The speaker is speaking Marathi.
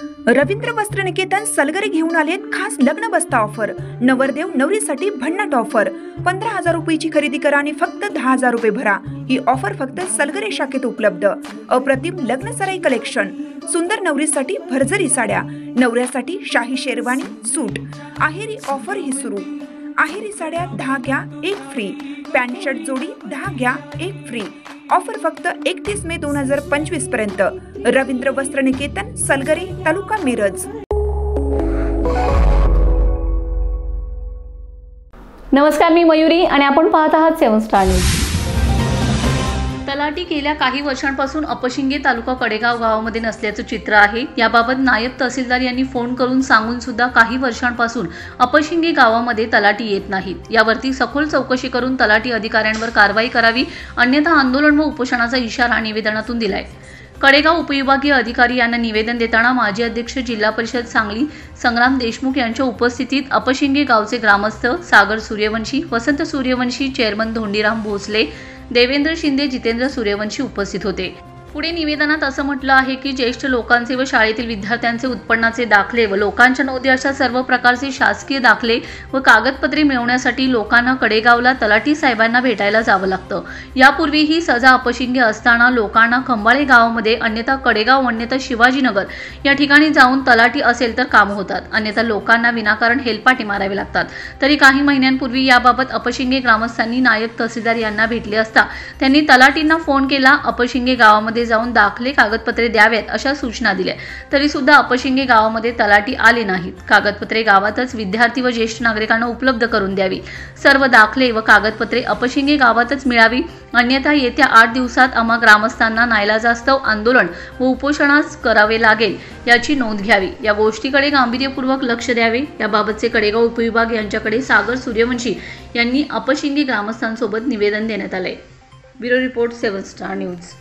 रवींद्र वस्त्र निकेतन सलगरे घेऊन आलेत खास लग्न बस्ता ऑफर। नवरदेव नवरीसाठी भन्नाट ऑफर। 15,000 रुपयाची खरेदी करा आणि फक्त 10,000 रुपये भरा। ही ऑफर फक्त सलगरे शाखेत उपलब्ध। अप्रतिम लग्न सराई कलेक्शन, सुंदर नवरीसाठी भरजरी साड्या, नवऱ्यासाठी शाही शेरवानी सूट। आहेरी ऑफर ही सुरू। आहेरी साड्या 10 घ्या 1 फ्री। पॅन्ट शर्ट जोडी 10 घ्या 1 फ्री। ऑफर फक्त 31 मे 2025 पर्यंत। रवींद्र वस्त्र निकेतन सलगरे, तालुका मिरज। नमस्कार, मी मयुरी आणि आपण पाहत आहात 7 स्टार न्यूज। तलाठी गेल्या काही वर्षांपासून अपशिंगे तालुका कडेगाव गावामध्ये नसल्याचं चित्र आहे। याबाबत नायब तहसीलदार यांनी फोन करून सांगून सुद्धा काही वर्षांपासून अपशिंगे गावामध्ये तलाठी येत नाहीत। यावरती सखोल चौकशी करून तलाठी अधिकाऱ्यांवर कारवाई करावी, अन्यथा आंदोलन व उपोषणाचा इशारा निवेदनातून दिलाय। कडेगाव उपविभागीय अधिकारी यांना निवेदन देताना माजी अध्यक्ष जिल्हा परिषद सांगली संग्राम देशमुख यांच्या उपस्थितीत अपशिंगे गावचे ग्रामस्थ सागर सूर्यवंशी, वसंत सूर्यवंशी, चेअरमन धोंडीराम भोसले, देवेंद्र शिंदे, जितेंद्र सूर्यवंशी उपस्थित होते। पुढे निवेदनात असं म्हटलं आहे की ज्येष्ठ लोकांचे व शाळेतील विद्यार्थ्यांचे उत्पन्नाचे दाखले व लोकांच्या नोंदी अशा सर्व प्रकारचे शासकीय दाखले व कागदपत्रे मिळवण्यासाठी लोकांना कडेगावला तलाठी साहेबांना भेटायला जावं लागतं। यापूर्वी ही सजा अपशिंगे असताना लोकांना खंबाळे गावामध्ये, अन्यथा कडेगाव, अन्यथा शिवाजीनगर या ठिकाणी जाऊन तलाठी असेल तर काम होतात, अन्यथा लोकांना विनाकारण हेलपाटे मारावे लागतात। तरी काही महिन्यांपूर्वी याबाबत अपशिंगे ग्रामस्थांनी नायब तहसीलदार यांना भेटले असता त्यांनी तलाठींना फोन केला। अपशिंगे गावामध्ये जाऊन दाखले कागदपत्रे द्यावेत अशा सूचना दिल्या, तरी सुद्धा अपशिंगे गावामध्ये तलाठी आले नाहीत। कागदपत्रे गावातच विद्यार्थी व ज्येष्ठ नागरिकांना उपलब्ध करून द्यावी। सर्व दाखले व कागदपत्रे अपशिंगे गावातच मिळावी, अन्यथा येत्या 8 दिवसात आम्हा ग्रामस्थांना नाईलाजास्तव आंदोलन व उपोषणास करावे लागेल याची नोंद घ्यावी। या गोष्टीकडे गांभीर्यपूर्वक लक्ष द्यावे, याबाबतचे कडेगाव उपविभाग यांच्याकडे सागर सूर्यवंशी यांनी अपशिंगे ग्रामस्थांसोबत निवेदन देण्यात आले। Bureau report 7 star news.